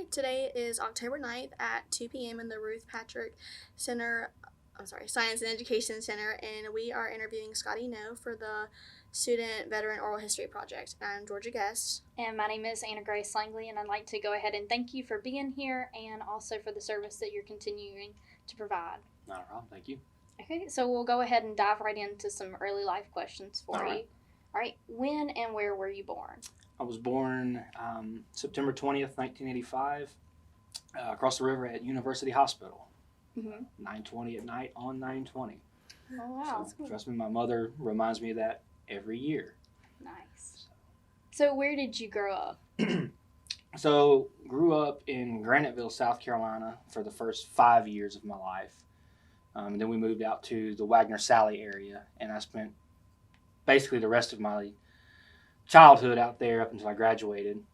Hi, today is October 9th at 2 p.m. in the Ruth Patrick Science and Education Center, and we are interviewing Scotty Noe for the Student Veteran Oral History Project. I'm Georgia Guest. And my name is Anna Grace Langley, and I'd like to go ahead and thank you for being here and also for the service that you're continuing to provide. Not a problem, thank you. Okay, so we'll go ahead and dive right into some early life questions for you. All right, when and where were you born? I was born September 20th, 1985, across the river at University Hospital. 9:20 at night on 9/20. Oh, wow. So, trust me, my mother reminds me of that every year. Nice. So where did you grow up? So, grew up in Graniteville, South Carolina for the first 5 years of my life. And then we moved out to the Wagner-Salley area, and I spent basically the rest of my childhood out there up until I graduated,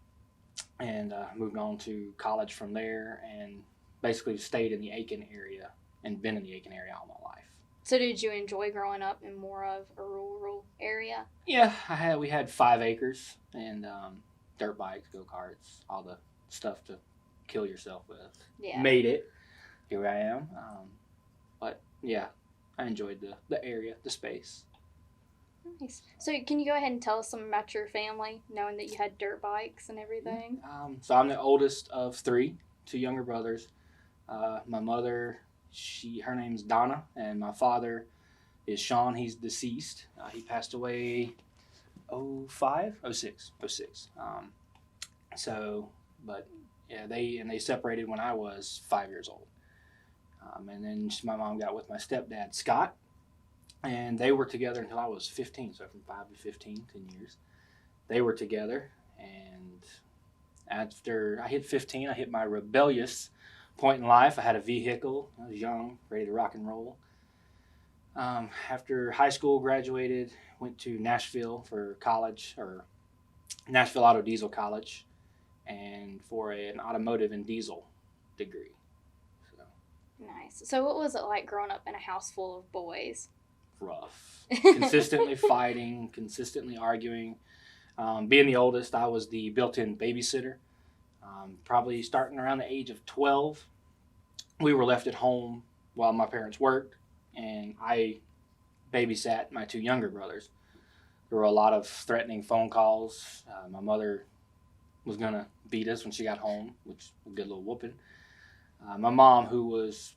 and moved on to college from there, and basically stayed in the Aiken area and been in the Aiken area all my life. So did you enjoy growing up in more of a rural area? Yeah, we had 5 acres and dirt bikes, go-karts, all the stuff to kill yourself with. Yeah. Made it. Here I am. But yeah, I enjoyed the area, the space. Nice. So can you go ahead and tell us some about your family, knowing that you had dirt bikes and everything? So I'm the oldest of 3, 2 younger brothers. My mother, her name's Donna, and my father is Sean. He's deceased. He passed away 06. But yeah, they separated when I was 5 years old. And then my mom got with my stepdad, Scott, and they were together until I was 15, so from 5 to 15, 10 years. They were together, and after I hit 15, I hit my rebellious point in life. I had a vehicle. I was young, ready to rock and roll. After high school, graduated, went to Nashville for college, or Nashville Auto Diesel College, and for an automotive and diesel degree. Nice. So what was it like growing up in a house full of boys? Rough. Consistently fighting, consistently arguing. Being the oldest, I was the built-in babysitter. Probably starting around the age of 12, we were left at home while my parents worked, and I babysat my 2 younger brothers. There were a lot of threatening phone calls. My mother was going to beat us when she got home, which was a good little whooping. My mom, who is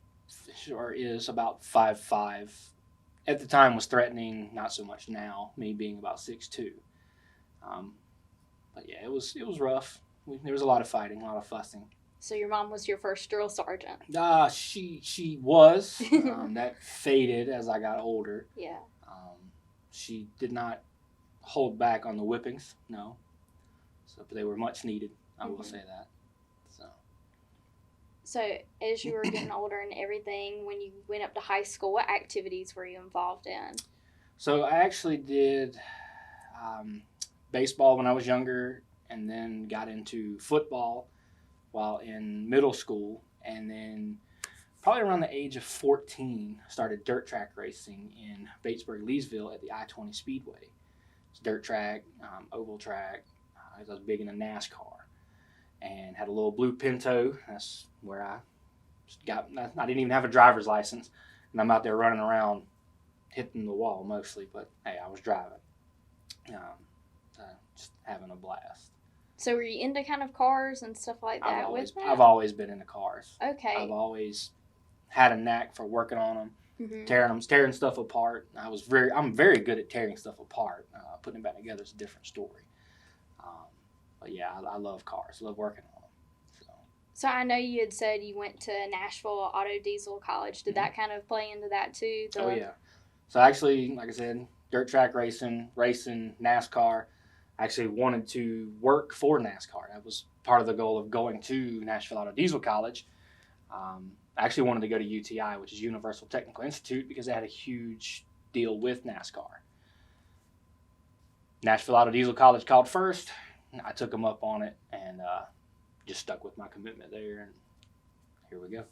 about 5'5", at the time was threatening, not so much now, me being about 6'2". But yeah, it was rough. There was a lot of fighting, a lot of fussing. So your mom was your first drill sergeant? She was. That faded as I got older. Yeah. She did not hold back on the whippings, no. But they were much needed, I will say that. So as you were getting older and everything, when you went up to high school, what activities were you involved in? So I actually did baseball when I was younger, and then got into football while in middle school, and then probably around the age of 14 started dirt track racing in Batesburg-Leesville at the I-20 Speedway. It's dirt track, oval track. I was big into NASCAR. And had a little blue Pinto. That's where I didn't even have a driver's license. And I'm out there running around hitting the wall mostly. But, hey, I was driving. Just having a blast. So were you into kind of cars and stuff like that with that? I've always been into cars. Okay. I've always had a knack for working on them, tearing stuff apart. I'm very good at tearing stuff apart. Putting it back together is a different story. But yeah, I love cars. I love working on them. So I know you had said you went to Nashville Auto Diesel College. Did that kind of play into that too? Oh yeah. So actually, like I said, dirt track racing, NASCAR. I actually wanted to work for NASCAR. That was part of the goal of going to Nashville Auto Diesel College. I actually wanted to go to UTI, which is Universal Technical Institute, because they had a huge deal with NASCAR. Nashville Auto Diesel College called first. I took them up on it and just stuck with my commitment there, and here we go.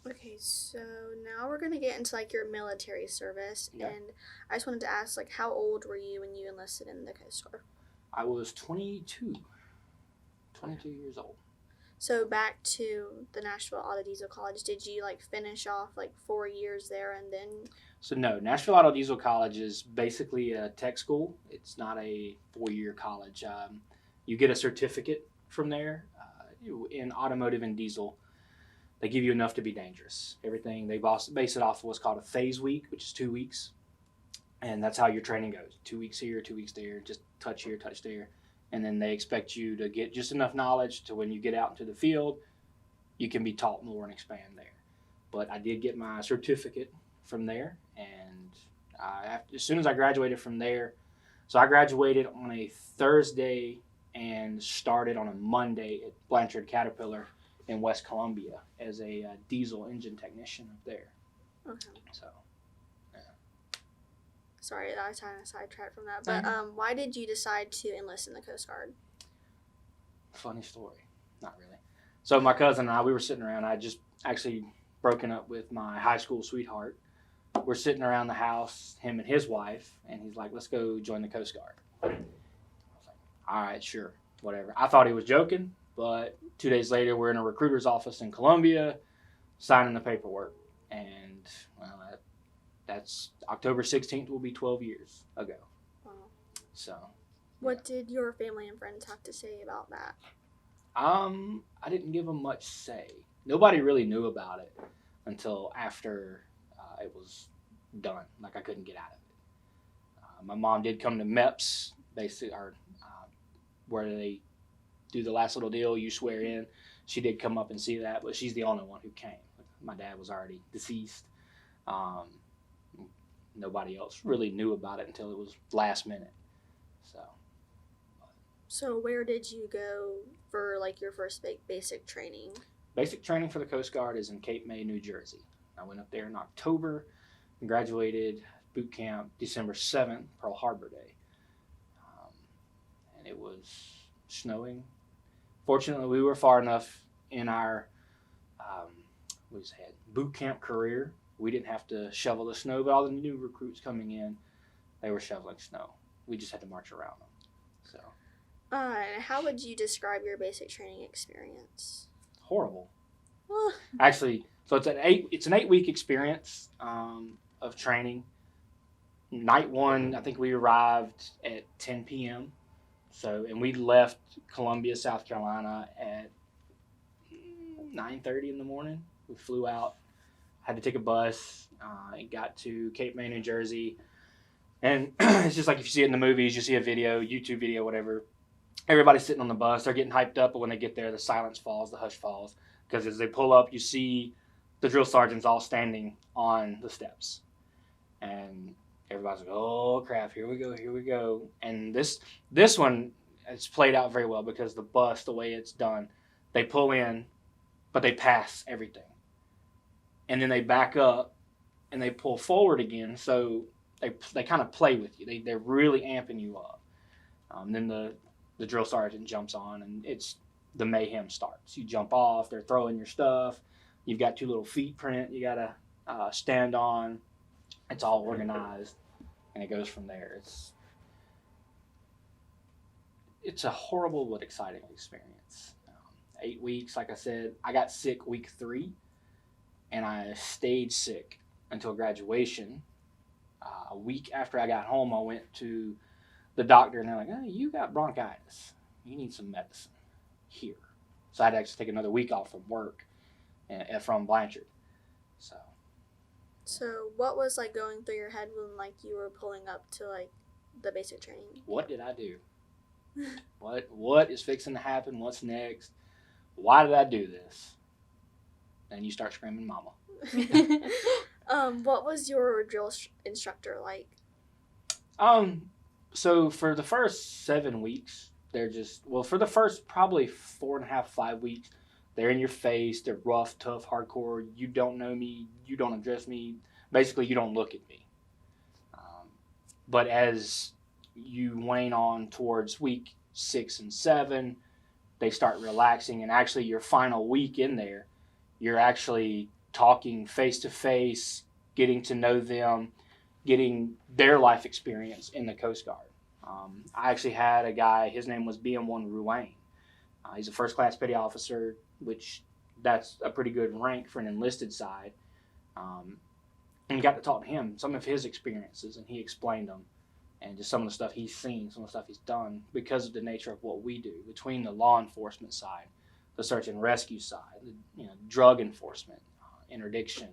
Okay, so now we're going to get into like your military service, and I just wanted to ask, like, how old were you when you enlisted in the Coast Guard? I was 22. 22 years old. So back to the Nashville Auto Diesel College, did you like finish off like 4 years there and then? So no, Nashville Auto Diesel College is basically a tech school. It's not a 4-year college. You get a certificate from there in automotive and diesel. They give you enough to be dangerous. Everything they base it off of what's called a phase week, which is 2 weeks, and that's how your training goes. 2 weeks here, 2 weeks there, just touch here, touch there, and then they expect you to get just enough knowledge to when you get out into the field, you can be taught more and expand there. But I did get my certificate from there, and as soon as I graduated from there, so I graduated on a Thursday and started on a Monday at Blanchard Caterpillar in West Columbia as a diesel engine technician up there. Okay. So, yeah. Sorry, I was kind of sidetracked from that. But why did you decide to enlist in the Coast Guard? Funny story. Not really. So my cousin and I, we were sitting around. I just actually broken up with my high school sweetheart. We're sitting around the house, him and his wife, and he's like, let's go join the Coast Guard. I was like, all right, sure, whatever. I thought he was joking, but 2 days later, we're in a recruiter's office in Columbia, signing the paperwork. And, well, that's October 16th will be 12 years ago. Wow. So. What did your family and friends have to say about that? I didn't give them much say. Nobody really knew about it until after it was done. Like, I couldn't get out of it. My mom did come to MEPS, basically, where they do the last little deal, you swear in. She did come up and see that, but she's the only one who came. My dad was already deceased. Nobody else really knew about it until it was last minute. So where did you go for like your first basic training? Basic training for the Coast Guard is in Cape May, New Jersey. I went up there in October and graduated boot camp December 7th, Pearl Harbor Day. And it was snowing. Fortunately, we were far enough in our boot camp career. We didn't have to shovel the snow, but all the new recruits coming in, they were shoveling snow. We just had to march around them. So. How would you describe your basic training experience? Horrible. Actually, so it's an 8-week experience of training. Night one, I think we arrived at 10 p.m. And we left Columbia, South Carolina at 9:30 in the morning. We flew out, had to take a bus, and got to Cape May, New Jersey. And it's just like if you see it in the movies, you see a video, YouTube video, whatever. Everybody's sitting on the bus. They're getting hyped up, but when they get there, the silence falls, the hush falls. Because as they pull up, you see the drill sergeants all standing on the steps. And everybody's like, oh, crap, here we go. And this one, it's played out very well because the bus, the way it's done, they pull in, but they pass everything. And then they back up, and they pull forward again. So they kind of play with you. They're really amping you up. Then the drill sergeant jumps on, and it's the mayhem starts. You jump off, they're throwing your stuff. You've got 2 little feet print you got to stand on. It's all organized, and it goes from there. It's a horrible but exciting experience. 8 weeks, like I said. I got sick week 3, and I stayed sick until graduation. A week after I got home, I went to the doctor, and they're like, oh, you got bronchitis. You need some medicine here. So I had to actually take another week off from work and from Blanchard. So what was like going through your head when like you were pulling up to like the basic training? What did I do? What is fixing to happen? What's next? Why did I do this? And you start screaming, mama. What was your drill instructor like? So for the first 7 weeks, they're for the first probably 4.5, 5 weeks, they're in your face. They're rough, tough, hardcore. You don't know me. You don't address me. Basically, you don't look at me. But as you wane on towards week 6 and 7, they start relaxing. And actually, your final week in there, you're actually talking face to face, getting to know them, getting their life experience in the Coast Guard. I actually had a guy, his name was BM1 Ruane. He's a first-class petty officer, which that's a pretty good rank for an enlisted side. And you got to talk to him, some of his experiences, and he explained them, and just some of the stuff he's seen, some of the stuff he's done, because of the nature of what we do, between the law enforcement side, the search and rescue side, drug enforcement, interdiction,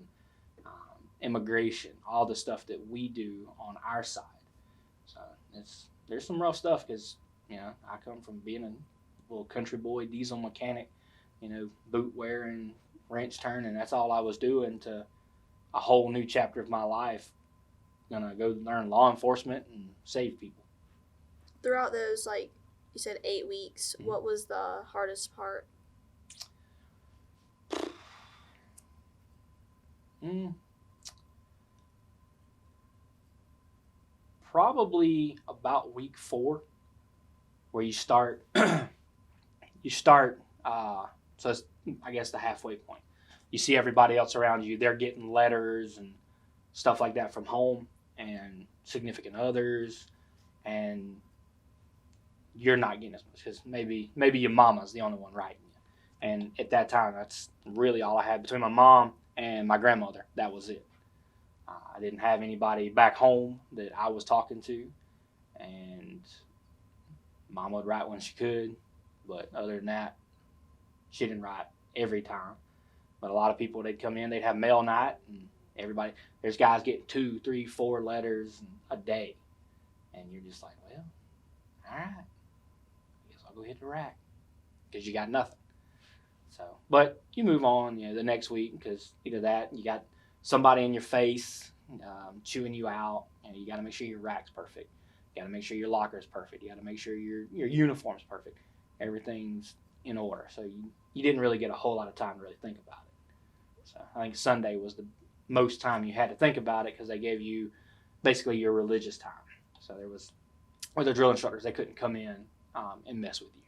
immigration, all the stuff that we do on our side. So there's some rough stuff, because I come from being a little country boy, diesel mechanic, boot wearing, wrench turning. That's all I was doing, to a whole new chapter of my life. Gonna go learn law enforcement and save people. Throughout those, like you said, 8 weeks, what was the hardest part? Probably about week 4, where you start. So it's, I guess, the halfway point. You see everybody else around you; they're getting letters and stuff like that from home and significant others, and you're not getting as much, because maybe your mama's the only one writing you. And at that time, that's really all I had between my mom and my grandmother. That was it. I didn't have anybody back home that I was talking to, and Mama would write when she could, but other than that, she didn't write every time. But a lot of people, they'd come in, they'd have mail night, and there's guys getting 2, 3, 4 letters a day, and you're just like, well, all right, I guess I'll go hit the rack, because you got nothing. So, but you move on, the next week, because either that, you got somebody in your face, chewing you out, and you got to make sure your rack's perfect. You got to make sure your locker's perfect. You got to make sure your uniform's perfect. Everything's in order. So you didn't really get a whole lot of time to really think about it. So I think Sunday was the most time you had to think about it, because they gave you basically your religious time. So there was, with the drill instructors, they couldn't come in and mess with you.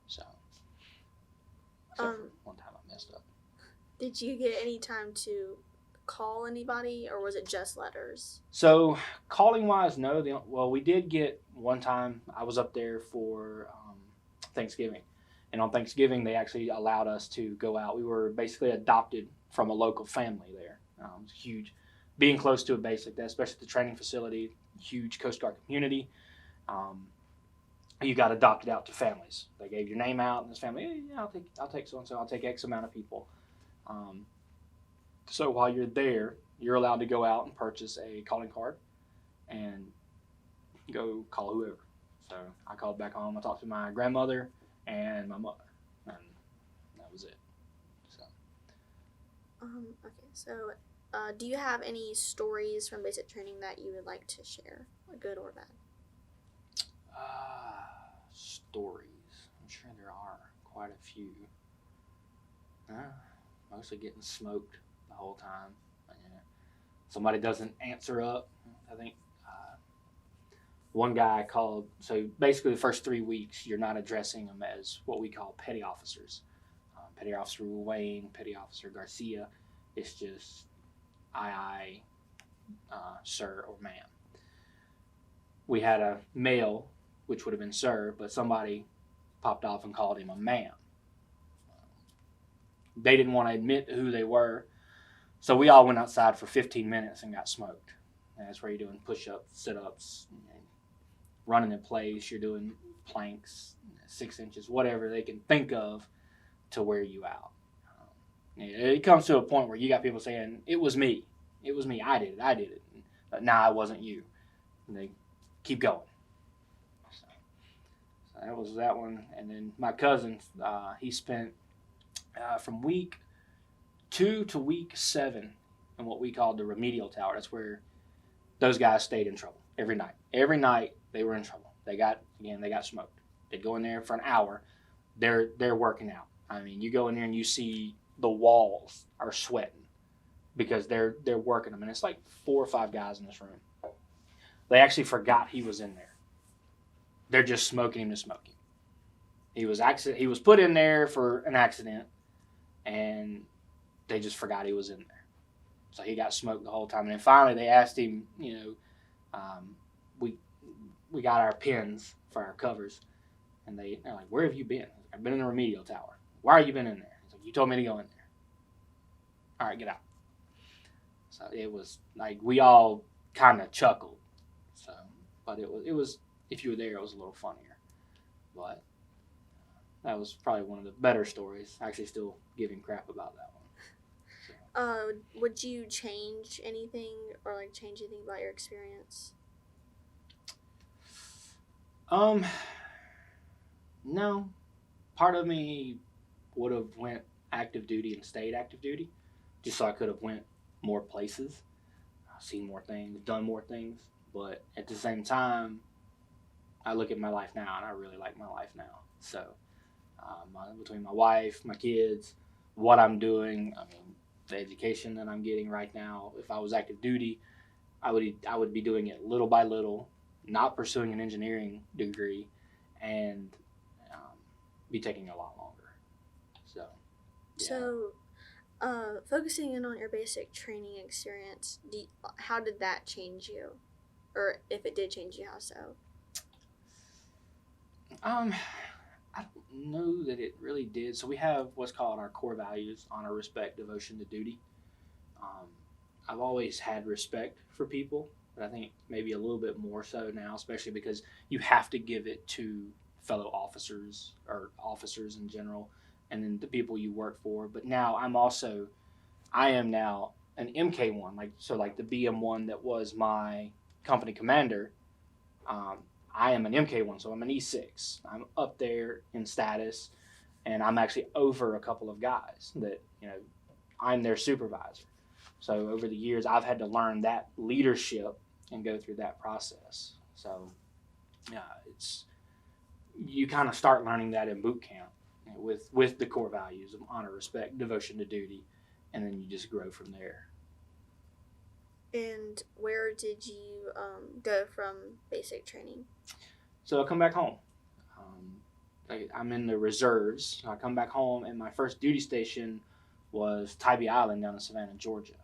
So except for one time I messed up. Did you get any time to call anybody, or was it just letters? So calling wise, no. Well, we did get one time. I was up there for Thanksgiving, and on Thanksgiving they actually allowed us to go out. We were basically adopted from a local family there. It was huge, being close to a base like that, especially the training facility, huge Coast Guard community. You got adopted out to families. They gave your name out, and this family, hey, yeah, I'll take so and so. I'll take X amount of people. So while you're there, you're allowed to go out and purchase a calling card and go call whoever. So I called back home. I talked to my grandmother and my mother, and that was it. So. Okay, so do you have any stories from basic training that you would like to share, good or bad? Stories. I'm sure there are quite a few. Mostly getting smoked the whole time. Somebody doesn't answer up. I think one guy called. So basically, the first 3 weeks, you're not addressing them as what we call petty officers. Petty Officer Wayne, Petty Officer Garcia. It's just I, sir or ma'am. We had a male, which would have been sir, but somebody popped off and called him a ma'am. They didn't want to admit who they were, so we all went outside for 15 minutes and got smoked. And that's where you're doing push-ups, sit-ups, running in place. You're doing planks, 6 inches, whatever they can think of to wear you out. It comes to a point where you got people saying, it was me, I did it. But nah, it wasn't you. And they keep going. So that was that one. And then my cousin, he spent from week 2 to week 7 in what we called the remedial tower. That's where those guys stayed in trouble every night. Every night they were in trouble. They got smoked. They'd go in there for an hour. They're working out. I mean, you go in there and you see the walls are sweating because they're working them. And it's like 4 or 5 guys in this room. They actually forgot he was in there. They're just smoking him to smoke him. He was put in there for an accident, and they just forgot he was in there. So he got smoked the whole time. And then finally they asked him, we got our pins for our covers. And they're like, where have you been? I've been in the remedial tower. Why are you been in there? He's like, you told me to go in there. All right, get out. So it was like we all kind of chuckled. So, but it was if you were there, it was a little funnier. But that was probably one of the better stories. I actually still give him crap about that one. So. Would you change anything or like change anything about your experience? No. Part of me would have went active duty and stayed active duty, just so I could have went more places, seen more things, done more things. But at the same time, I look at my life now, and I really like my life now. So between my wife, my kids, what I'm doing, I mean, the education that I'm getting right now. If I was active duty, I would be doing it little by little, not pursuing an engineering degree, and be taking a lot longer. So, yeah. So, focusing in on your basic training experience, how did that change you? Or if it did change you, how so? I don't know that it really did. So we have what's called our core values: honor, respect, devotion to duty. I've always had respect for people, but I think maybe a little bit more so now, especially because you have to give it to fellow officers or officers in general, and then the people you work for. But now I am now an MK1, like the BM1 that was my company commander. I am an MK1, so I'm an E6. I'm up there in status, and I'm actually over a couple of guys that, I'm their supervisor. So over the years, I've had to learn that leadership and go through that process. So, yeah, you kind of start learning that in boot camp with the core values of honor, respect, devotion to duty, and then you just grow from there. And where did you go from basic training? So I come back home. I'm in the reserves. I come back home, and my first duty station was Tybee Island down in Savannah, Georgia.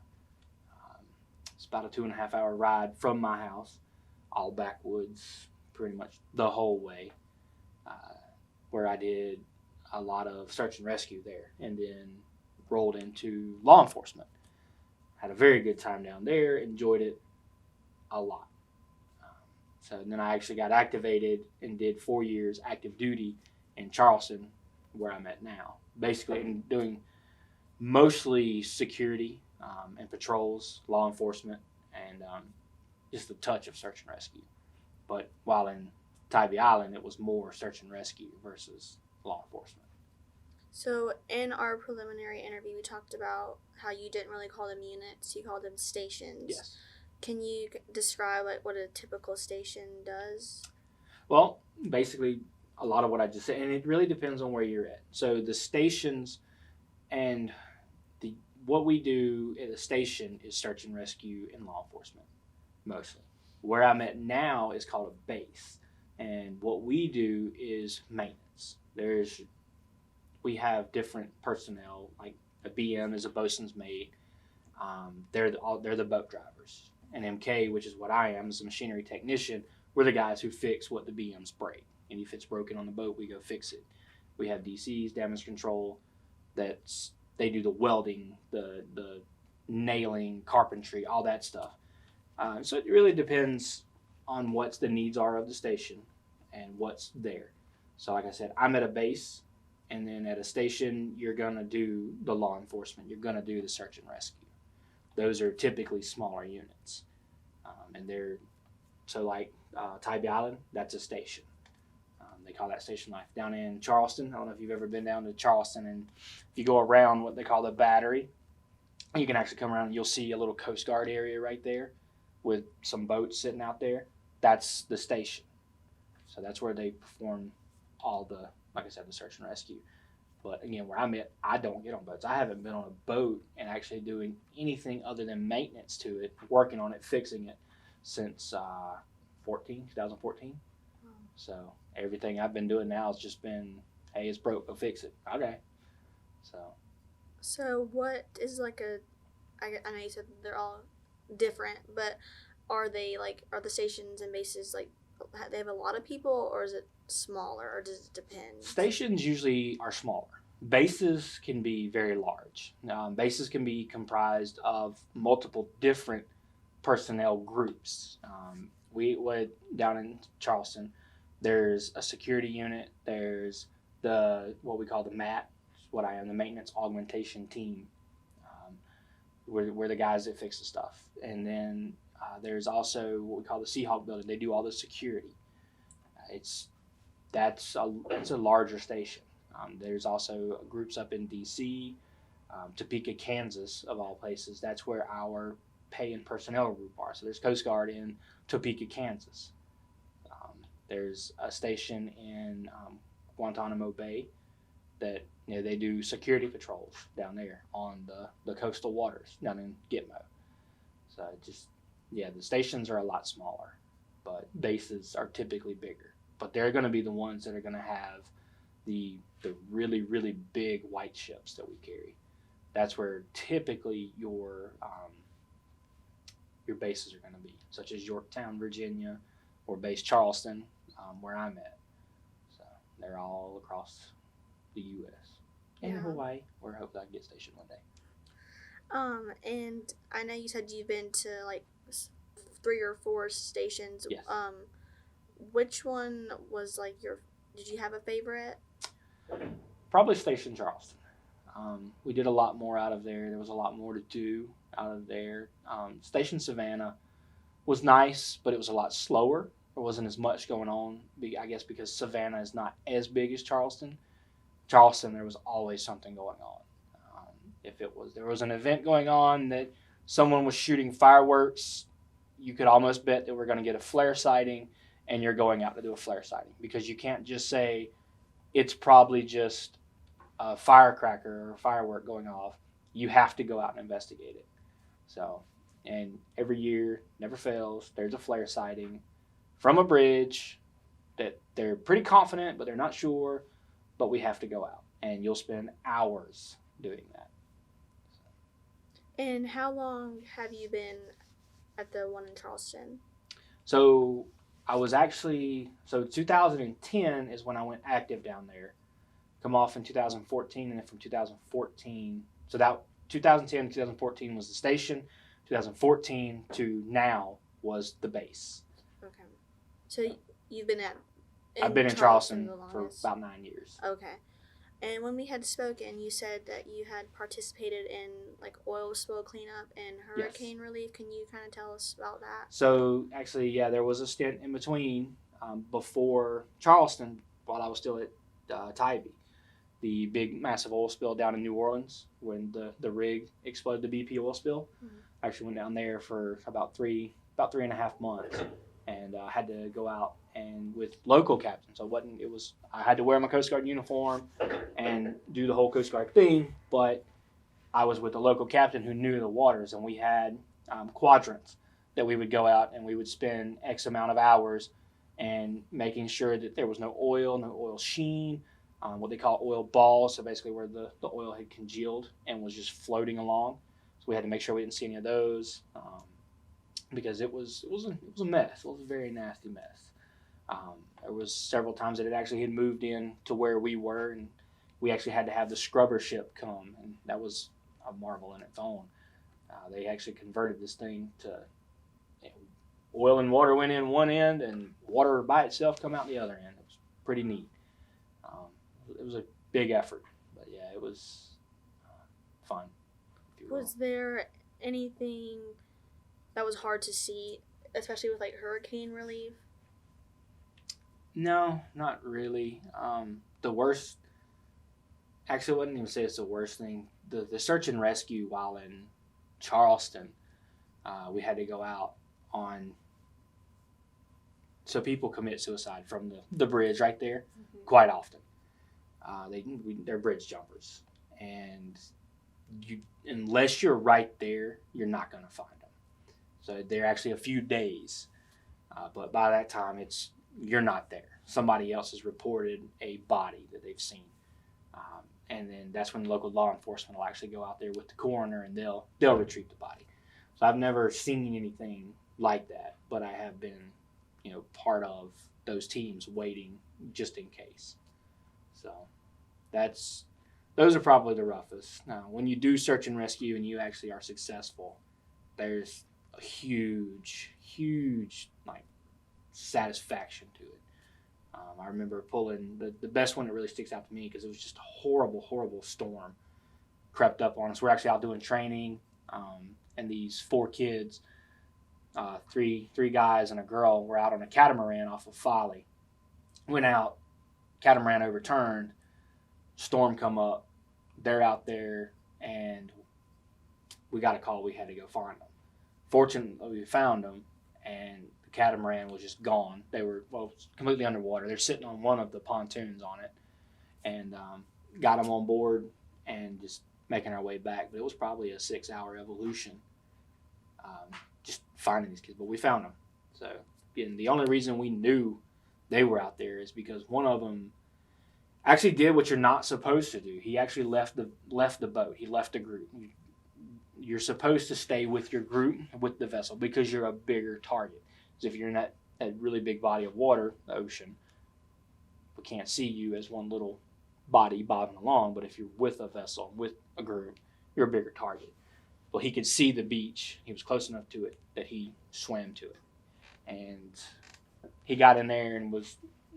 It's about a 2.5 hour ride from my house, all backwoods, pretty much the whole way, where I did a lot of search and rescue there, and then rolled into law enforcement. Had a very good time down there, enjoyed it a lot. So then I actually got activated and did 4 years active duty in Charleston, where I'm at now. Basically, I'm doing mostly security and patrols, law enforcement, and just a touch of search and rescue. But while in Tybee Island, it was more search and rescue versus law enforcement. So in our preliminary interview, we talked about how you didn't really call them units, you called them stations. Yes. Can you describe what a typical station does? Well, basically, a lot of what I just said, and it really depends on where you're at. So the stations and what we do at the station is search and rescue and law enforcement, mostly. Where I'm at now is called a base, and what we do is maintenance. We have different personnel, like a BM is a bosun's mate. They're the boat drivers. And MK, which is what I am, is a machinery technician. We're the guys who fix what the BMs break. And if it's broken on the boat, we go fix it. We have DCs, damage control. They do the welding, the nailing, carpentry, all that stuff. So it really depends on what the needs are of the station and what's there. So like I said, I'm at a base, and then at a station, you're going to do the law enforcement. You're going to do the search and rescue. Those are typically smaller units. Tybee Island, that's a station. They call that station life. Down in Charleston, I don't know if you've ever been down to Charleston, and if you go around what they call the battery, you can actually come around and you'll see a little Coast Guard area right there with some boats sitting out there. That's the station. So that's where they perform all the, like I said, the search and rescue. But again, where I'm at, I don't get on boats. I haven't been on a boat and actually doing anything other than maintenance to it, working on it, fixing it since 2014. So everything I've been doing now has just been, hey, it's broke, go fix it. Okay. So what is I know you said they're all different, but are the stations and bases they have a lot of people, or is it smaller, or does it depend? Stations usually are smaller. Bases can be very large. Bases can be comprised of multiple different personnel groups. We would down in Charleston, there's a security unit. There's the what we call the MAT, what I am, the maintenance augmentation team. We're the guys that fix the stuff. And then there's also what we call the Seahawk building. They do all the security. That's a larger station. There's also groups up in D.C., Topeka, Kansas, of all places. That's where our pay and personnel group are. So there's Coast Guard in Topeka, Kansas. There's a station in Guantanamo Bay that they do security patrols down there on the coastal waters down in Gitmo. So the stations are a lot smaller, but bases are typically bigger. But they're going to be the ones that are going to have the really, really big white ships that we carry. That's where typically your bases are going to be, such as Yorktown, Virginia, or base Charleston, where I'm at. So they're all across the U.S. and Hawaii, where I hope I can get stationed one day. And I know you said you've been to like 3 or 4 stations. Yes. Which one was like did you have a favorite? Probably Station Charleston. We did a lot more out of there. There was a lot more to do out of there. Station Savannah was nice, but it was a lot slower. There wasn't as much going on, I guess, because Savannah is not as big as Charleston. Charleston, there was always something going on. If there was an event going on that someone was shooting fireworks, you could almost bet that we're going to get a flare sighting, and you're going out to do a flare sighting, because you can't just say it's probably just a firecracker or firework going off. You have to go out and investigate it. So, and every year, never fails, there's a flare sighting from a bridge that they're pretty confident, but they're not sure, but we have to go out, and you'll spend hours doing that. And how long have you been at the one in Charleston? So I was 2010 is when I went active down there. Come off in 2014, and then from 2014, so that 2010 to 2014 was the station. 2014 to now was the base. Okay. So you've been I've been in Charleston for about 9 years. Okay. And when we had spoken, you said that you had participated in like oil spill cleanup and hurricane relief. Can you kind of tell us about that? So actually, there was a stint in between before Charleston, while I was still at Tybee. The big massive oil spill down in New Orleans, when the rig exploded, the BP oil spill. Mm-hmm. I actually went down there for about 3.5 months, and I had to go out and with local captains. So I had to wear my Coast Guard uniform and do the whole Coast Guard thing, but I was with a local captain who knew the waters, and we had quadrants that we would go out and we would spend X amount of hours and making sure that there was no oil sheen, what they call oil balls, so basically where the oil had congealed and was just floating along. So we had to make sure we didn't see any of those, because it was a mess. It was a very nasty mess. There was several times that it actually had moved in to where we were, and we actually had to have the scrubber ship come, and that was a marvel in its own. They actually converted this thing to oil and water went in one end, and water by itself come out the other end. It was pretty neat. It was a big effort, but it was fun. Was there anything that was hard to see, especially with like hurricane relief? No, not really. The worst, actually, I wouldn't even say it's the worst thing. The search and rescue while in Charleston, we had to go out on, so people commit suicide from the bridge right there quite often. They're bridge jumpers, and unless you're right there, you're not going to find them. So they're actually a few days, but by that time you're not there. Somebody else has reported a body that they've seen, and then that's when local law enforcement will actually go out there with the coroner, and they'll retrieve the body. So I've never seen anything like that, but I have been, part of those teams waiting just in case. So those are probably the roughest. Now, when you do search and rescue and you actually are successful, there's a huge like satisfaction to it. I remember pulling the best one that really sticks out to me because it was just a horrible storm crept up on us. We're actually out doing training, and these 4 kids, three guys and a girl, were out on a catamaran off of Folly. Went out, catamaran overturned, storm come up. They're out there, and we got a call. We had to go find them. Fortunately, we found them, and the catamaran was just gone. They were completely underwater. They're sitting on one of the pontoons on it, and got them on board and just making our way back. But it was probably a 6-hour evolution, just finding these kids. But we found them. So again, the only reason we knew they were out there is because one of them actually did what you're not supposed to do. He actually left the boat. He left the group. You're supposed to stay with your group, with the vessel, because you're a bigger target. Because if you're in that really big body of water, the ocean, we can't see you as one little body bobbing along. But if you're with a vessel, with a group, you're a bigger target. Well, he could see the beach. He was close enough to it that he swam to it. And he got in there and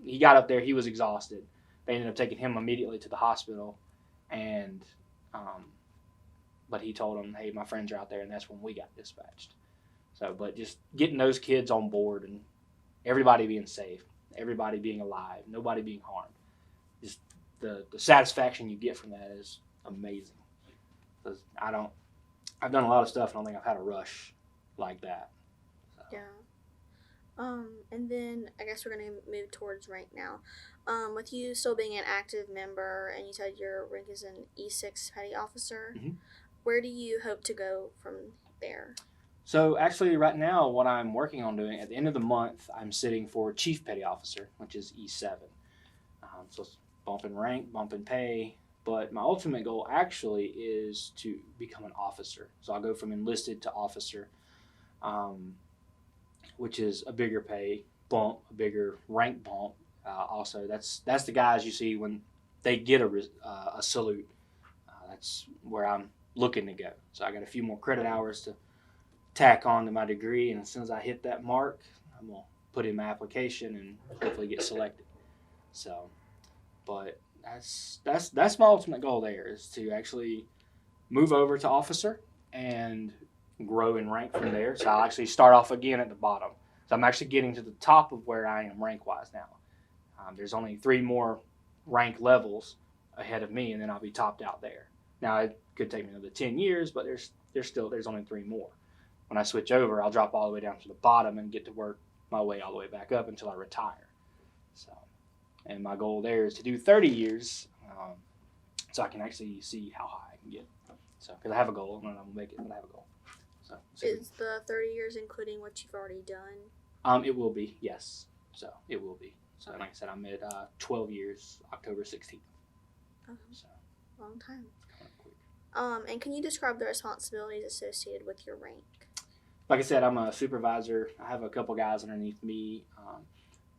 he got up there. He was exhausted. They ended up taking him immediately to the hospital, and but he told them, "Hey, my friends are out there," and that's when we got dispatched. So, but just getting those kids on board and everybody being safe, everybody being alive, nobody being harmed, just the satisfaction you get from that is amazing. Because I've done a lot of stuff, and I don't think I've had a rush like that. So. Yeah. And then I guess we're going to move towards rank now. With you still being an active member, and you said your rank is an E6 Petty Officer, Mm-hmm. Where do you hope to go from there? So actually right now what I'm working on doing, at the end of the month, I'm sitting for Chief Petty Officer, which is E7. So it's bump in rank, bump in pay, but my ultimate goal actually is to become an officer. So I'll go from enlisted to officer, which is a bigger pay bump, a bigger rank bump. Also, that's the guys you see when they get a salute. That's where I'm looking to go. So I got a few more credit hours to tack on to my degree, and as soon as I hit that mark, I'm gonna put in my application and hopefully get selected. So, but that's my ultimate goal there, is to actually move over to officer and grow in rank from there. So I'll actually start off again at the bottom. So I'm actually getting to the top of where I am rank-wise now. There's only 3 more rank levels ahead of me, and then I'll be topped out there. Now, it could take me another 10 years, but there's only 3 more. When I switch over, I'll drop all the way down to the bottom and get to work my way all the way back up until I retire. So, and my goal there is to do 30 years, so I can actually see how high I can get. So, because I have a goal, and I'm gonna make it, but I have a goal. So Is the 30 years including what you've already done? It will be, yes. So it will be. So like I said, I'm at 12 years, October 16th. So Long time. kind of quick. And can you describe the responsibilities associated with your rank? Like I said, I'm a supervisor. I have a couple guys underneath me.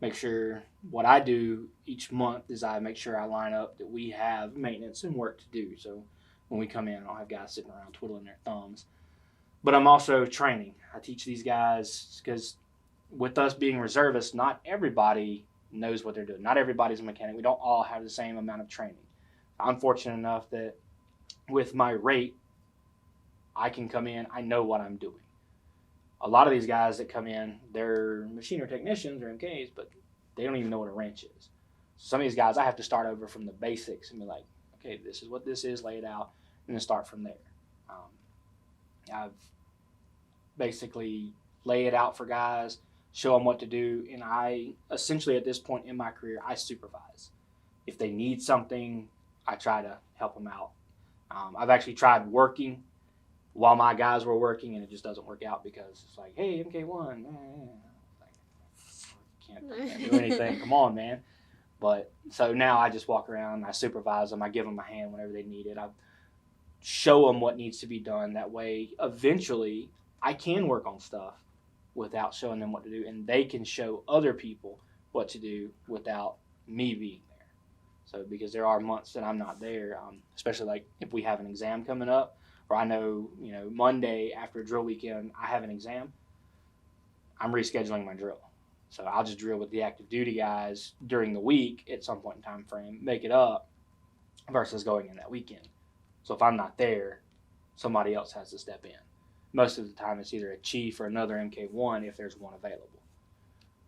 Make sure what I do each month is I make sure I line up that we have maintenance and work to do. So when we come in, I don't have guys sitting around twiddling their thumbs. But I'm also training. I teach these guys because with us being reservists, not everybody knows what they're doing. Not everybody's a mechanic. We don't all have the same amount of training. I'm fortunate enough that with my rate, I can come in, I know what I'm doing. A lot of these guys that come in, they're machinery technicians or MKs, but they don't even know what a wrench is. Some of these guys, I have to start over from the basics and be like, okay, this is what this is, lay it out, and then start from there. I've basically lay it out for guys, show them what to do, and I essentially at this point in my career, I supervise. If they need something, I try to help them out. I've actually tried working while my guys were working, and it just doesn't work out because it's like, hey, MK1, can't do anything. Come on, man. But so now I just walk around, I supervise them, I give them a hand whenever they need it. I show them what needs to be done. That way, eventually, I can work on stuff without showing them what to do, and they can show other people what to do without me being there. So because there are months that I'm not there, especially like if we have an exam coming up, or I know, Monday after drill weekend I have an exam, I'm rescheduling my drill. So I'll just drill with the active duty guys during the week at some point in time frame, make it up, versus going in that weekend. So if I'm not there, somebody else has to step in. Most of the time it's either a chief or another MK1 if there's one available.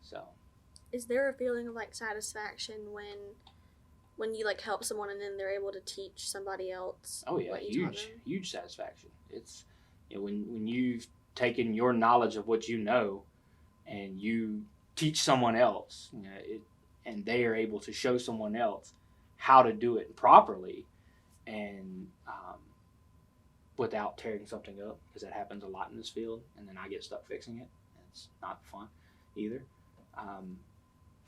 So Is there a feeling of like satisfaction when you like help someone and then they're able to teach somebody else? oh yeah, what you taught them? huge satisfaction. It's when you've taken your knowledge of what you know and you teach someone else, and they are able to show someone else how to do it properly, and without tearing something up, because that happens a lot in this field, and then I get stuck fixing it. It's not fun either.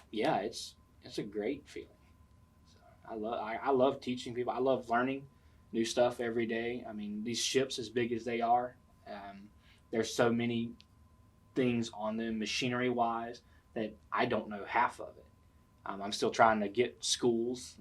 Yeah, it's a great feeling. So I love teaching people. I love learning new stuff every day. I mean, these ships, as big as they are, there's so many things on them machinery wise that I don't know half of it. I'm still trying to get schools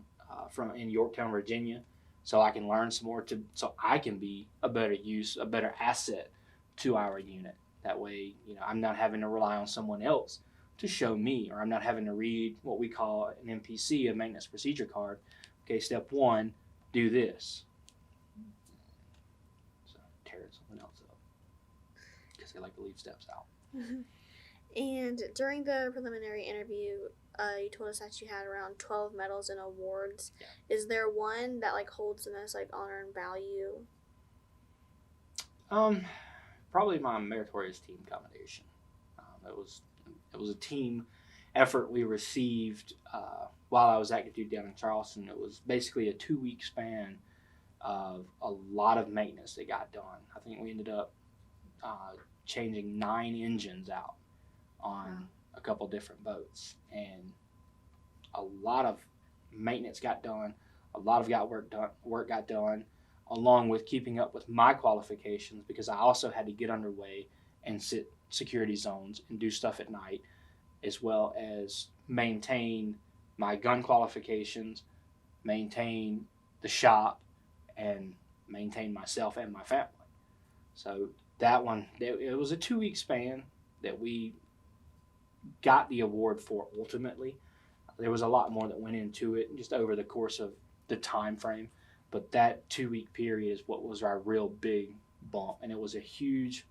in Yorktown, Virginia, so I can learn some more, so I can be a better asset to our unit. That way, I'm not having to rely on someone else to show me, or I'm not having to read what we call an MPC, a maintenance procedure card. Okay, step 1, do this. So tear someone else up because they like to leave steps out. And during the preliminary interview, you told us that you had around 12 medals and awards. Yeah. Is there one that like holds the most like honor and value? Probably my meritorious team commendation. It was a team effort we received while I was active duty down in Charleston. It was basically a 2-week span of a lot of maintenance that got done. I think we ended up changing 9 engines out on a couple different boats, and a lot of maintenance got done. A lot of work got done, along with keeping up with my qualifications, because I also had to get underway and sit security zones and do stuff at night, as well as maintain my gun qualifications, maintain the shop, and maintain myself and my family. So that one, it was a 2-week span that we got the award for ultimately. There was a lot more that went into it just over the course of the time frame, but that 2-week period is what was our real big bump, and it was a huge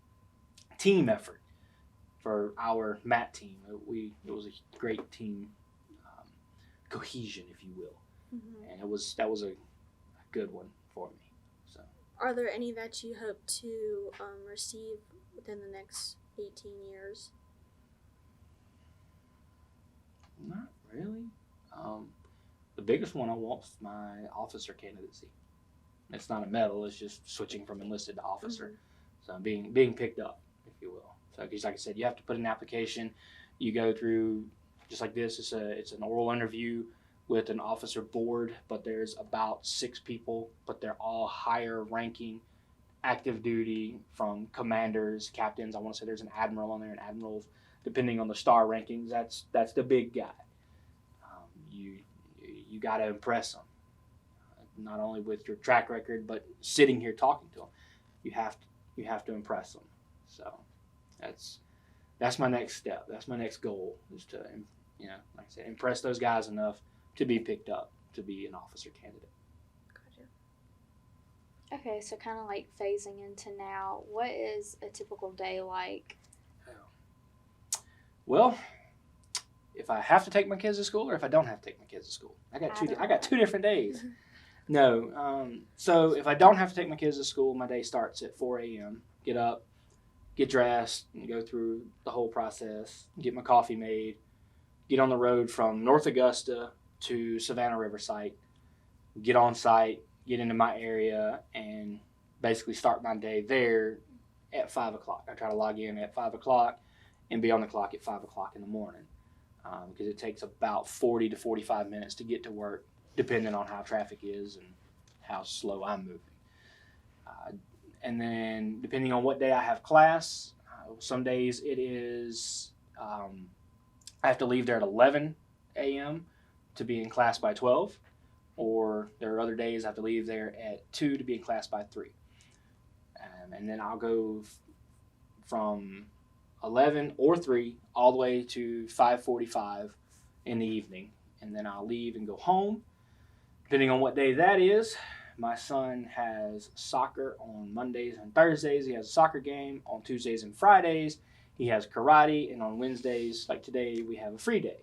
team effort for our MAT team. It was a great team cohesion, if you will, and that was a good one for me. So, are there any that you hope to receive within the next 18 years? Not really. The biggest one I want is my officer candidacy. It's not a medal. It's just switching from enlisted to officer. So I'm being picked up, if you will. So, because like I said, you have to put an application. You go through just like this. It's an oral interview with an officer board, but there's about 6 people, but they're all higher ranking, active duty, from commanders, captains. I want to say there's an admiral on there, and admirals, depending on the star rankings. That's the big guy. You got to impress them, not only with your track record, but sitting here talking to them. You have to impress them. So that's my next step. That's my next goal, is to, like I said, impress those guys enough to be picked up to be an officer candidate. Gotcha. Okay, so kind of like phasing into now, what is a typical day like? Well, if I have to take my kids to school, or if I don't have to take my kids to school, I got two different days. No, so if I don't have to take my kids to school, my day starts at 4 a.m. Get up, get dressed, and go through the whole process. Get my coffee made. Get on the road from North Augusta to Savannah River site. Get on site, get into my area, and basically start my day there at 5 o'clock. I try to log in at 5 o'clock and be on the clock at 5 o'clock in the morning, because it takes about 40 to 45 minutes to get to work, depending on how traffic is and how slow I'm moving. And then depending on what day I have class, some days it is I have to leave there at 11 a.m. to be in class by 12, or there are other days I have to leave there at 2 to be in class by 3. And then I'll go from 11 or 3 all the way to 5:45 in the evening. And then I'll leave and go home. Depending on what day that is, my son has soccer on Mondays and Thursdays. He has a soccer game on Tuesdays and Fridays. He has karate, and on Wednesdays, like today, we have a free day.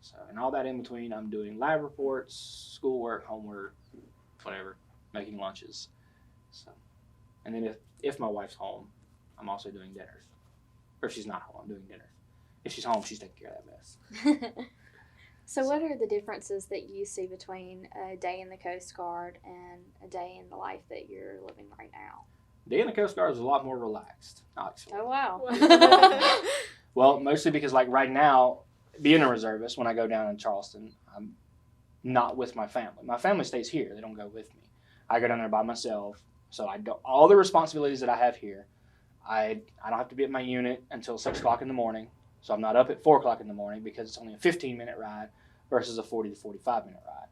So, and all that in between, I'm doing lab reports, schoolwork, homework, whatever, making lunches. So, and then if my wife's home, I'm also doing dinners. Or if she's not home, I'm doing dinners. If she's home, she's taking care of that mess. So what are the differences that you see between a day in the Coast Guard and a day in the life that you're living right now? Day in the Coast Guard is a lot more relaxed, actually. Oh, wow. Well, mostly because, like, right now, being a reservist, when I go down in Charleston, I'm not with my family. My family stays here. They don't go with me. I go down there by myself. So I don't, all the responsibilities that I have here, I don't have to be at my unit until 6 o'clock in the morning. So I'm not up at 4 o'clock in the morning because it's only a 15-minute ride versus a 40 to 45-minute ride.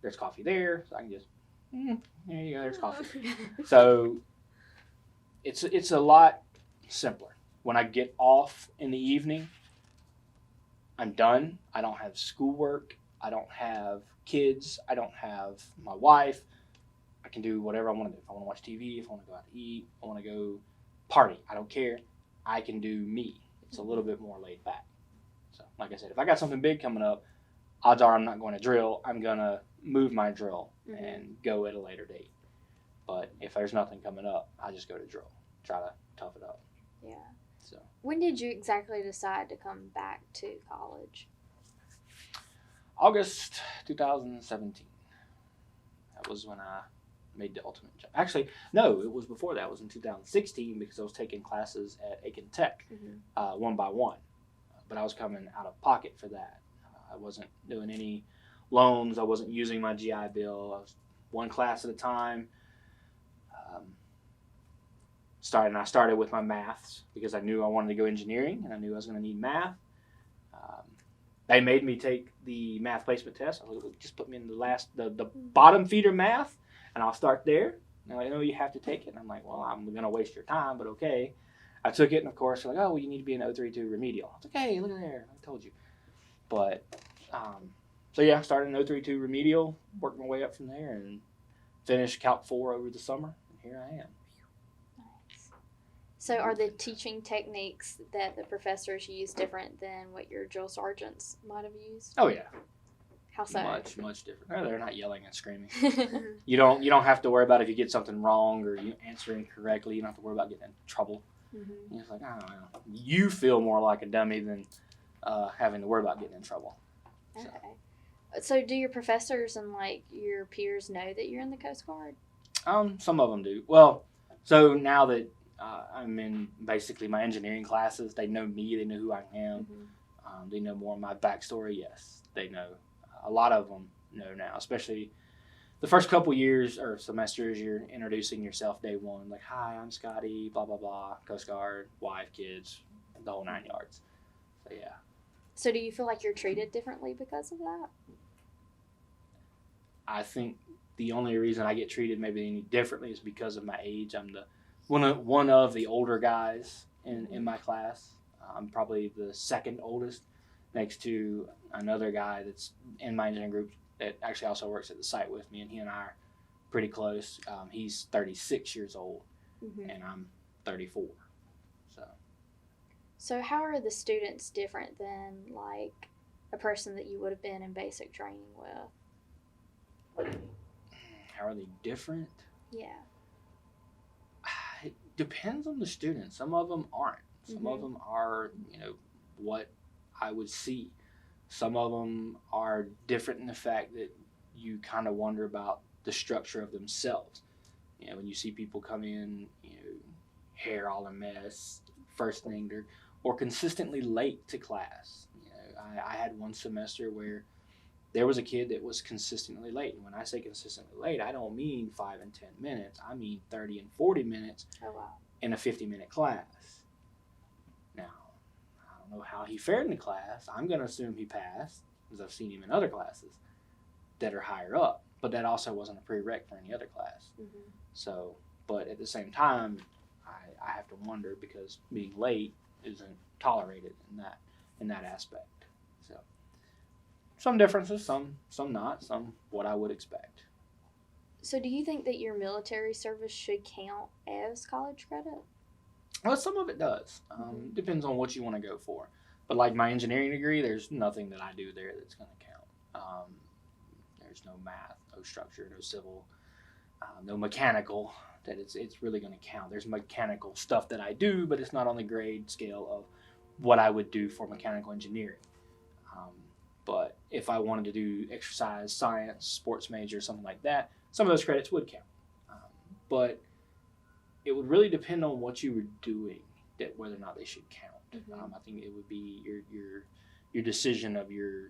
There's coffee there, so I can just, there you go, there's coffee. So it's a lot simpler. When I get off in the evening, I'm done. I don't have schoolwork. I don't have kids. I don't have my wife. I can do whatever I want to do. If I want to watch TV, if I want to go out to eat, if I want to go party, I don't care. I can do me. It's a little bit more laid back. So, like I said, if I got something big coming up, odds are I'm not going to drill. I'm going to move my drill and go at a later date. But if there's nothing coming up, I just go to drill. Try to tough it up. Yeah. So, when did you exactly decide to come back to college? August 2017. That was when I made the ultimate jump. Actually, no, it was before that. It was in 2016 because I was taking classes at Aiken Tech, one by one. But I was coming out of pocket for that. I wasn't doing any loans. I wasn't using my GI Bill. I was one class at a time. I started with my maths because I knew I wanted to go engineering and I knew I was going to need math. They made me take the math placement test. I was like, just put me in the bottom feeder math, and I'll start there. And they're like, no, you have to take it. And I'm like, well, I'm going to waste your time, but okay. I took it, and of course, they're like, oh, well, you need to be an 032 remedial. I was like, hey, look at there. I told you. But, so yeah, I started in 032 remedial, worked my way up from there, and finished Calc 4 over the summer, and here I am. So are the teaching techniques that the professors use different than what your drill sergeants might have used? Oh, yeah. How so? Much different. No, they're not yelling and screaming. You don't have to worry about if you get something wrong or you answer incorrectly. You don't have to worry about getting in trouble. It's like, I don't know. You feel more like a dummy than having to worry about getting in trouble. Okay. So do your professors and like your peers know that you're in the Coast Guard? Some of them do. Well, so now that I'm in basically my engineering classes, they know me. They know who I am. They know more of my backstory. Yes, they know. A lot of them know now, especially the first couple years or semesters. You're introducing yourself day one, like, "Hi, I'm Scotty. Blah blah blah. Coast Guard, wife, kids, the whole 9 yards." So yeah. So do you feel like you're treated differently because of that? I think the only reason I get treated maybe any differently is because of my age. I'm the one of the older guys in my class. I'm probably the second oldest, next to another guy that's in my engineering group that actually also works at the site with me, and he and I are pretty close. He's 36 years old, and I'm 34. So how are the students different than like a person that you would have been in basic training with? How are they different? Yeah. It depends on the student. Some of them aren't. Some of them are, what I would see. Some of them are different in the fact that you kind of wonder about the structure of themselves. When you see people come in, hair all a mess, first thing, or consistently late to class. I had one semester where there was a kid that was consistently late. And when I say consistently late, I don't mean 5 and 10 minutes. I mean 30 and 40 minutes in a 50-minute class. Now, I don't know how he fared in the class. I'm going to assume he passed. because I've seen him in other classes that are higher up, but that also wasn't a prereq for any other class. Mm-hmm. So, but at the same time, I have to wonder because being late isn't tolerated in that aspect. So, some differences, some not, some what I would expect. So do you think that your military service should count as college credit? Well, some of it does. Depends on what you want to go for. But like my engineering degree, there's nothing that I do there that's going to count. There's no math, no structure, no civil, no mechanical that it's really going to count. There's mechanical stuff that I do, but it's not on the grade scale of what I would do for mechanical engineering. But if I wanted to do exercise, science, sports major, something like that, some of those credits would count. But it would really depend on what you were doing, that whether or not they should count. Mm-hmm. I think it would be your decision of your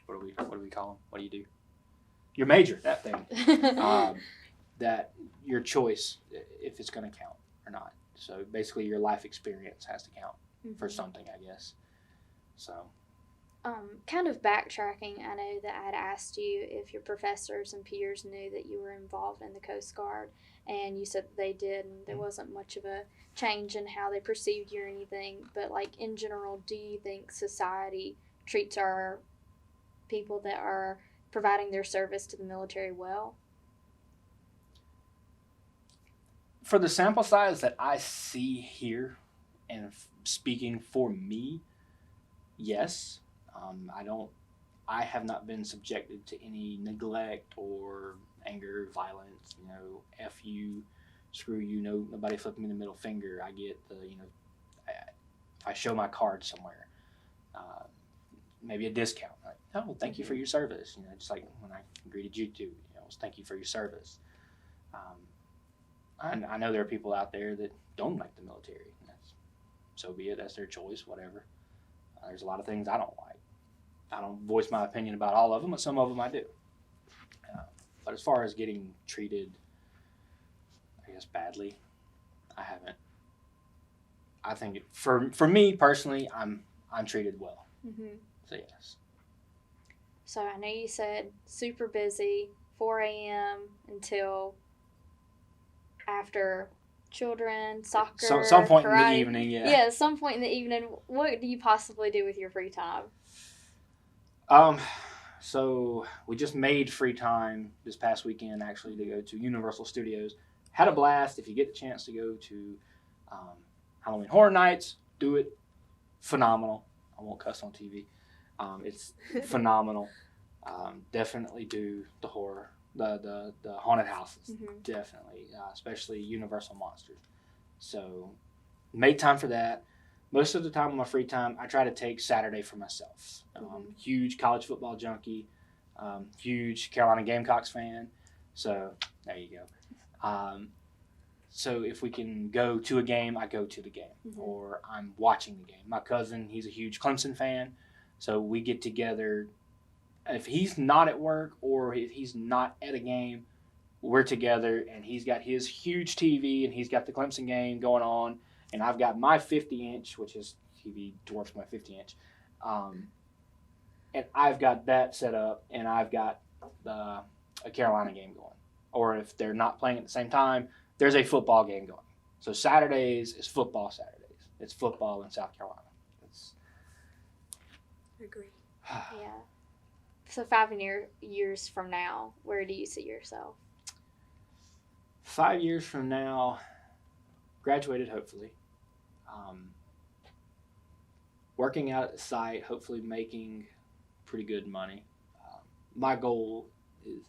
what do we call them? What do you do? Your major, that thing. That your choice if it's going to count or not. So basically, your life experience has to count for something, I guess. So. Kind of backtracking, I know that I had asked you if your professors and peers knew that you were involved in the Coast Guard, and you said that they did, and there wasn't much of a change in how they perceived you or anything. But, like, in general, do you think society treats our people that are providing their service to the military well? For the sample size that I see here, and speaking for me, yes. I have not been subjected to any neglect or anger, violence, F you, screw you, nobody flipping me the middle finger. I get if I show my card somewhere, maybe a discount. Like, oh, thank you for your service. Just like when I greeted you two, thank you for your service. I know there are people out there that don't like the military. So be it. That's their choice, whatever. There's a lot of things I don't like. I don't voice my opinion about all of them, but some of them I do. But as far as getting treated, I guess, badly, I haven't. I think for me personally, I'm treated well. Mm-hmm. So yes. So I know you said super busy, 4 a.m. until after children, soccer, Some point karate. in the evening, yeah. Yeah, some point in the evening. What do you possibly do with your free time? So we just made free time this past weekend actually to go to Universal Studios. Had a blast. If you get the chance to go to Halloween Horror Nights, do it. Phenomenal. I won't cuss on TV. It's phenomenal. Definitely do the horror, the haunted houses. Mm-hmm. Definitely, especially Universal Monsters. So make time for that. Most of the time on my free time, I try to take Saturday for myself. Huge college football junkie, huge Carolina Gamecocks fan. So there you go. So if we can go to a game, I go to the game, or I'm watching the game. My cousin, he's a huge Clemson fan, so we get together. If he's not at work or if he's not at a game, we're together, and he's got his huge TV, and he's got the Clemson game going on, and I've got my 50-inch, which is TV dwarfs my 50-inch, and I've got that set up, and I've got a Carolina game going. Or if they're not playing at the same time, there's a football game going. So Saturdays is football Saturdays. It's football in South Carolina. Agree. Yeah. So 5 years from now, where do you see yourself? 5 years from now, graduated hopefully. Working out at the site, hopefully making pretty good money. My goal is,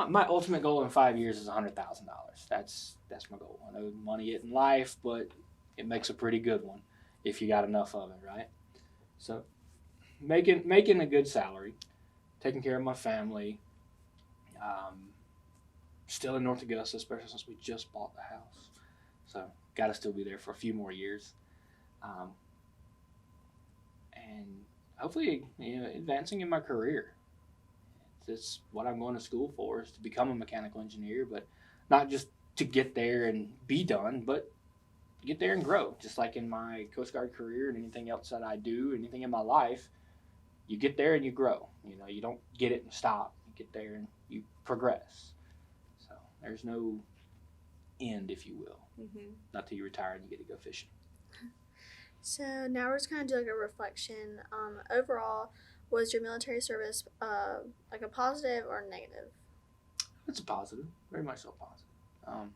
my ultimate goal in 5 years is $100,000. That's my goal. I know money isn't life, but it makes a pretty good one if you got enough of it, right? So making a good salary, taking care of my family, still in North Augusta, especially since we just bought the house. So got to still be there for a few more years. And hopefully, advancing in my career. It's what I'm going to school for, is to become a mechanical engineer, but not just to get there and be done, but get there and grow. Just like in my Coast Guard career and anything else that I do, anything in my life, you get there and you grow. You don't get it and stop. You get there and you progress. So there's no end, if you will. Mm-hmm. Not till you retire and you get to go fishing. So now we're just kind of do like a reflection. Overall, was your military service like a positive or negative? It's a positive, very much so positive.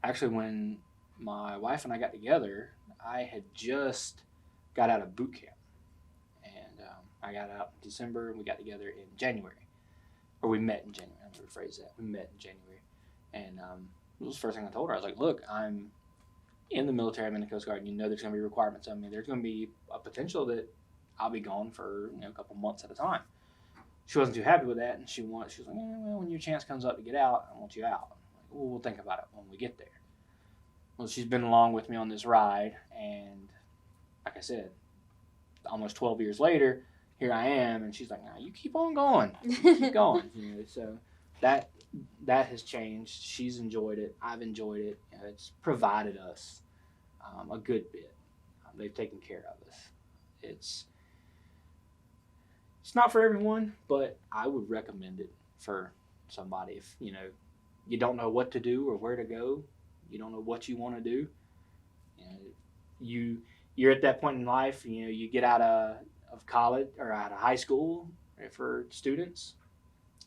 Actually, when my wife and I got together, I had just got out of boot camp. And I got out in December, and we got together in January. Or we met in January. I'm going to rephrase that. We met in January. And it was the first thing I told her. I was like, look, I'm in the military. I'm in the Coast Guard. And there's going to be requirements of me. There's going to be a potential that I'll be gone for a couple months at a time. She wasn't too happy with that. And she was like, well, when your chance comes up to get out, I want you out. I'm like, well, we'll think about it when we get there. Well, she's been along with me on this ride. And like I said, almost 12 years later, here I am, and she's like, "Nah, you keep on going, keep going." So that has changed. She's enjoyed it. I've enjoyed it. It's provided us a good bit. They've taken care of us. It's not for everyone, but I would recommend it for somebody if you don't know what to do or where to go. You don't know what you want to do. You're at that point in life. You get out of college or out of high school. For students,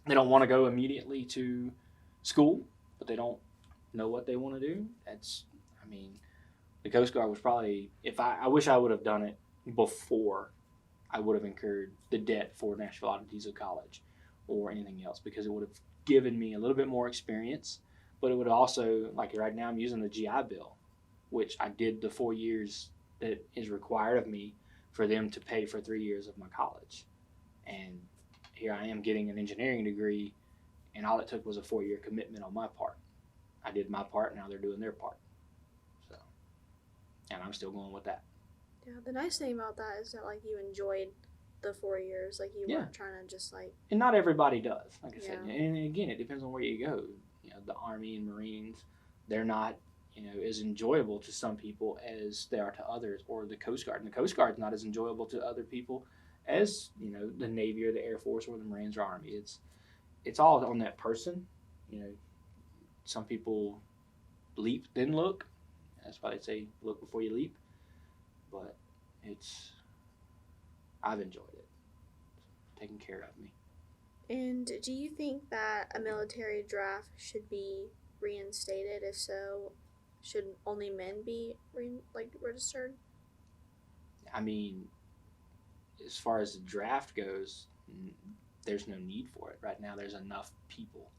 they don't want to go immediately to school, but they don't know what they want to do. The Coast Guard was probably, if I wish I would have done it before I would have incurred the debt for Nashville Auto College or anything else, because it would have given me a little bit more experience, but it would also, like right now I'm using the GI Bill, which I did the 4 years that is required of me for them to pay for 3 years of my college. And here I am getting an engineering degree, and all it took was a 4-year commitment on my part. I did my part, now they're doing their part. So, and I'm still going with that. Yeah, the nice thing about that is that you enjoyed the 4 years, you weren't trying to just And not everybody does, like I said. And again, it depends on where you go. The Army and Marines, they're not as enjoyable to some people as they are to others, or the Coast Guard. And the Coast Guard's not as enjoyable to other people as the Navy or the Air Force or the Marines or Army. It's all on that person. Some people leap then look. That's why they say look before you leap. But I've enjoyed it. It's taken care of me. And do you think that a military draft should be reinstated? If so, should only men be registered? As far as the draft goes, there's no need for it. Right now, there's enough people.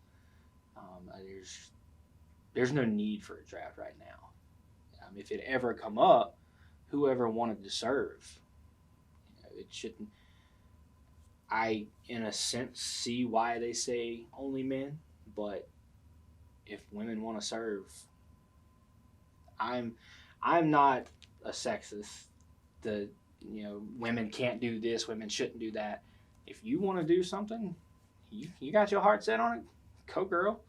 There's no need for a draft right now. If it ever come up, whoever wanted to serve, it shouldn't. I, in a sense, see why they say only men, but if women want to serve, I'm not a sexist. Women can't do this, women shouldn't do that. If you want to do something, you got your heart set on it, go girl.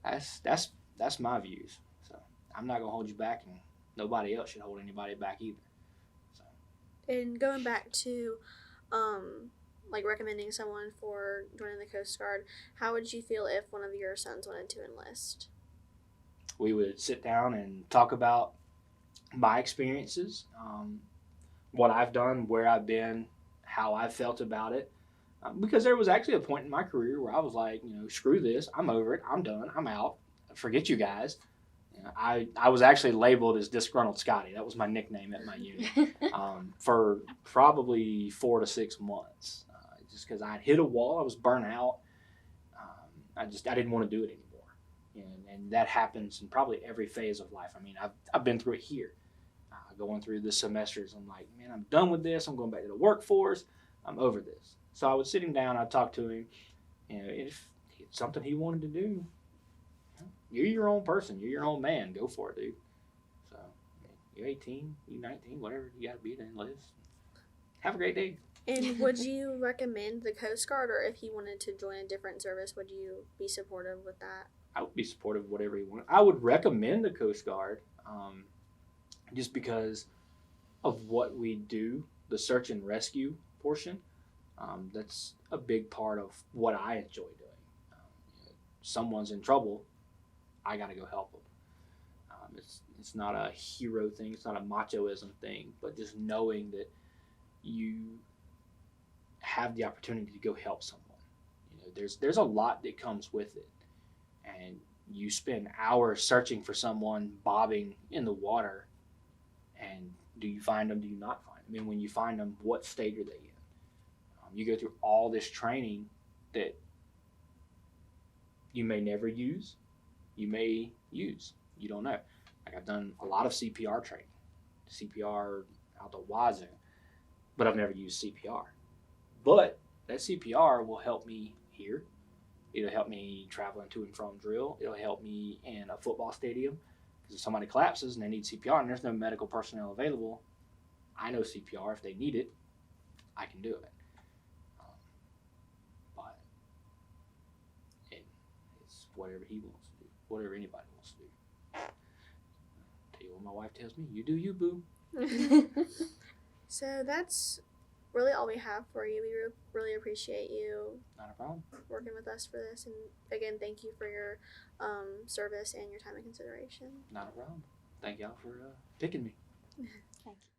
That's my views. So I'm not gonna hold you back, and nobody else should hold anybody back either. So. And going back to, recommending someone for joining the Coast Guard, how would you feel if one of your sons wanted to enlist? We would sit down and talk about my experiences, what I've done, where I've been, how I've felt about it. Because there was actually a point in my career where I was like, screw this, I'm over it, I'm done, I'm out, forget you guys. I was actually labeled as Disgruntled Scotty. That was my nickname at my unit for probably 4 to 6 months. Just because I had hit a wall, I was burnt out. I didn't want to do it anymore. And that happens in probably every phase of life. I've been through it here. Going through the semesters, I'm like, man, I'm done with this. I'm going back to the workforce. I'm over this. So I would sit him down. I'd talk to him. If it's something he wanted to do, you're your own person. You're your own man. Go for it, dude. So you're 18, you're 19, whatever you got to be to enlist. Have a great day. And would you recommend the Coast Guard, or if he wanted to join a different service, would you be supportive with that? I would be supportive of whatever he wanted. I would recommend the Coast Guard just because of what we do, the search and rescue portion, that's a big part of what I enjoy doing. Someone's in trouble, I got to go help them. It's not a hero thing. It's not a machoism thing, but just knowing that you have the opportunity to go help someone. There's a lot that comes with it, and you spend hours searching for someone bobbing in the water, and do you find them? Do you not find them? I mean, when you find them, what state are they in? You go through all this training that you may never use, you may use, you don't know. Like, I've done a lot of CPR training, CPR out the wazoo, but I've never used CPR. But that CPR will help me here. It'll help me traveling to and from drill. It'll help me in a football stadium, because if somebody collapses and they need CPR and there's no medical personnel available, I know CPR. If they need it, I can do it. But it's whatever he wants to do, whatever anybody wants to do. Tell you what my wife tells me, you do you, boo. So that's really all we have for you. We really appreciate you Not a problem. working with us for this, and again, thank you for your service and your time and consideration. Not a problem. Thank y'all for picking me. Thank you.